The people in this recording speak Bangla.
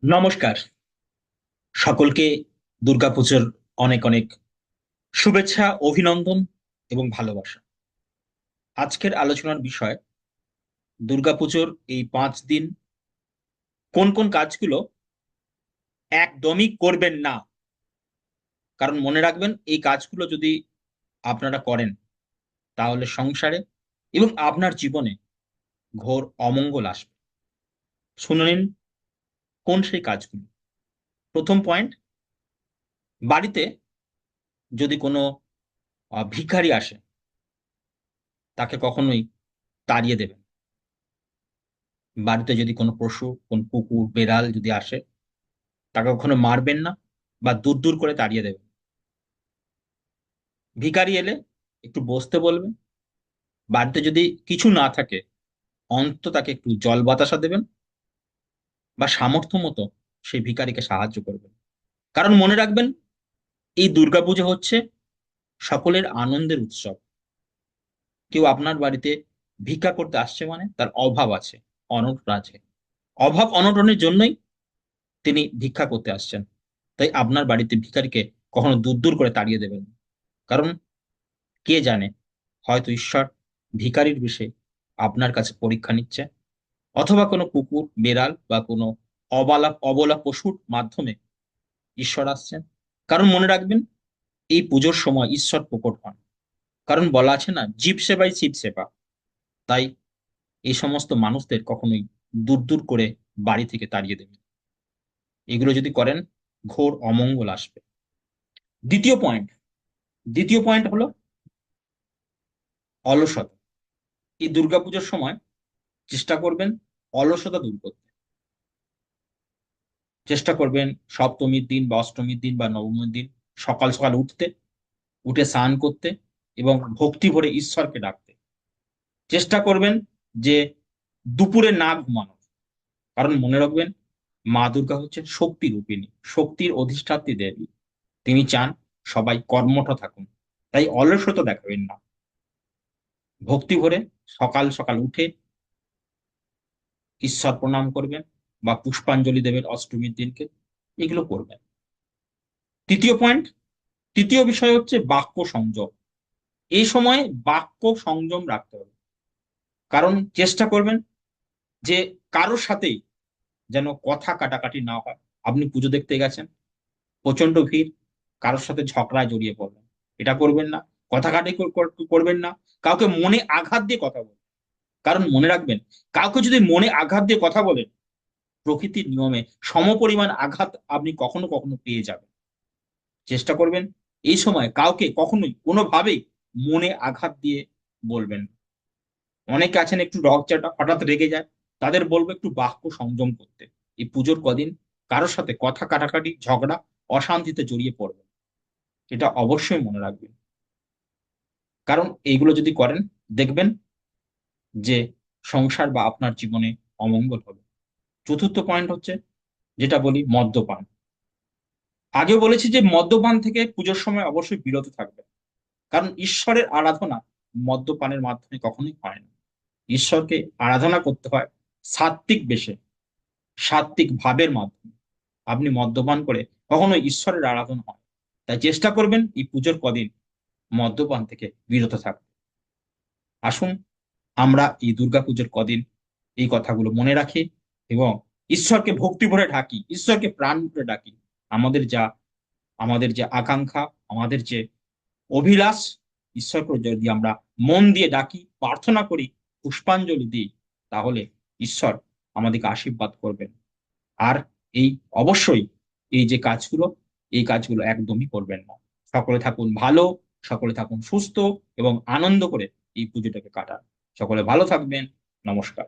নমস্কার। সকলকে দুর্গাপুজোর অনেক অনেক শুভেচ্ছা, অভিনন্দন এবং ভালোবাসা। আজকের আলোচনার বিষয় দুর্গাপুজোর এই 5 দিন কোন কোন কাজগুলো একদমই করবেন না। কারণ মনে রাখবেন, এই কাজগুলো যদি আপনারা করেন তাহলে সংসারে এবং আপনার জীবনে ঘোর অমঙ্গল আসবে। শুনে নিন কোন সেই কাজগুলো। প্রথম পয়েন্ট, বাড়িতে যদি কোনো ভিখারি আসে তাকে কখনোই তাড়িয়ে দেবেন। বাড়িতে যদি কোনো পশু, কোন কুকুর বেড়াল যদি আসে তাকে কখনো মারবেন না বা দূর দূর করে তাড়িয়ে দেবেন। ভিখারি এলে একটু বসতে বলবেন। বাড়িতে যদি কিছু না থাকে অন্তত তাকে একটু জল বাতাসা দেবেন বা সামর্থ্য মতো সেই ভিখারিকে সাহায্য করবেন। কারণ মনে রাখবেন, এই দুর্গাপুজো হচ্ছে সকলের আনন্দের উৎসব। কেউ আপনার বাড়িতে ভিক্ষা করতে আসছে মানে তার অভাব আছে, অনটন আছে। অভাব অনটনের জন্যই তিনি ভিক্ষা করতে আসছেন। তাই আপনার বাড়িতে ভিখারিকে কখনো দূর দূর করে তাড়িয়ে দেবেন না। কারণ কে জানে, হয়তো ঈশ্বর ভিখারির বিষয়ে আপনার কাছে পরীক্ষা নিচ্ছে, অথবা কোনো কুকুর বেড়াল বা কোনো অবলা অবলা পশুর মাধ্যমে ঈশ্বর আসছেন। কারণ মনে রাখবেন, এই পুজোর সময় ঈশ্বর প্রকট হন। কারণ বলা আছে না, জীব সেবাই শিব সেবা। তাই এই সমস্ত মানুষদের কখনোই দূর দূর করে বাড়ি থেকে তাড়িয়ে দেবেন। এগুলো যদি করেন ঘোর অমঙ্গল আসবে। দ্বিতীয় পয়েন্ট, দ্বিতীয় পয়েন্ট হলো অলসতা। এই দুর্গাপুজোর সময় চেষ্টা করবেন অলসতা দূর করতে। চেষ্টা করবেন সপ্তমীর দিন বা অষ্টমীর দিন বা নবমীর দিন সকাল সকাল উঠতে, উঠে স্নান করতে এবং ভক্তি ভরে ঈশ্বরকে ডাকতে। চেষ্টা করবেন যে দুপুরে না ঘুমানো। কারণ মনে রাখবেন, মা দুর্গা হচ্ছেন শক্তি রূপিণী, শক্তির অধিষ্ঠাত্রী দেবী। তিনি চান সবাই কর্মঠ থাকুন। তাই অলসতা দেখাবেন না। ভক্তি ভরে সকাল সকাল উঠে ঈশ্বর প্রণাম করবেন বা পুষ্পাঞ্জলি দেবেন অষ্টমীর দিনকে। এগুলো করবেন। তৃতীয় পয়েন্ট, তৃতীয় বিষয় হচ্ছে বাক্য সংযম। এই সময় বাক্য সংযম রাখতে হবে। কারণ চেষ্টা করবেন যে কারোর সাথেই যেন কথা কাটাকাটি না হয়। আপনি পুজো দেখতে গেছেন, প্রচন্ড ভিড়, কারোর সাথে ঝগড়ায় জড়িয়ে পড়বেন, এটা করবেন না। কথা কাটি করবেন না। কাউকে মনে আঘাত দিয়ে কথা বলবেন। কারণ মনে রাখবেন, কাউকে যদি মনে আঘাত দিয়ে কথা বলেন, প্রকৃতির নিয়মে সমপরিমাণ আঘাত আপনি কখনো কখনো পেয়ে যাবেন। চেষ্টা করবেন এই সময় কাউকে কখনোই কোনোভাবেই মনে আঘাত দিয়ে বলবেন না। অনেকে আছেন একটু রগচাটা, হঠাৎ রেগে যায়, তাদের বলবো একটু বাক্য সংযম করতে। এই পুজোর কদিন কারোর সাথে কথা কাটাকাটি, ঝগড়া, অশান্তিতে জড়িয়ে পড়বে, এটা অবশ্যই মনে রাখবেন। কারণ এইগুলো যদি করেন দেখবেন যে সংসার বা আপনার জীবনে অমঙ্গল হবে। চতুর্থ পয়েন্ট হচ্ছে, যেটা বলি, মদ্যপান। আগেও বলেছি যে মদ্যপান থেকে পুজোর সময় অবশ্যই বিরত থাকবে। কারণ ঈশ্বরের আরাধনা মদ্যপানের মাধ্যমে কখনোই হয় না। ঈশ্বরকে আরাধনা করতে হয় সাত্ত্বিক বেশে, সাত্ত্বিক ভাবের মাধ্যমে। আপনি মদ্যপান করে কখনো ঈশ্বরের আরাধনা হয়। তাই চেষ্টা করবেন এই পুজোর কদিন মদ্যপান থেকে বিরত থাকতে। আসুন আমরা এই দুর্গাপুজোর কদিন এই কথাগুলো মনে রাখি এবং ঈশ্বরকে ভক্তি ভরে ডাকি, ঈশ্বরকে প্রাণ ভরে ডাকি। আমাদের যা আমাদের যে আকাঙ্ক্ষা, আমাদের যে অভিলাষ, ঈশ্বরকে যদি আমরা মন দিয়ে ডাকি, প্রার্থনা করি, পুষ্পাঞ্জলি দিই, তাহলে ঈশ্বর আমাদেরকে আশীর্বাদ করবেন। আর এই অবশ্যই এই যে কাজগুলো, এই কাজগুলো একদমই করবেন না। সকলে থাকুন ভালো, সকলে থাকুন সুস্থ এবং আনন্দ করে এই পুজোটাকে কাটান। সকলে ভালো থাকবেন। নমস্কার।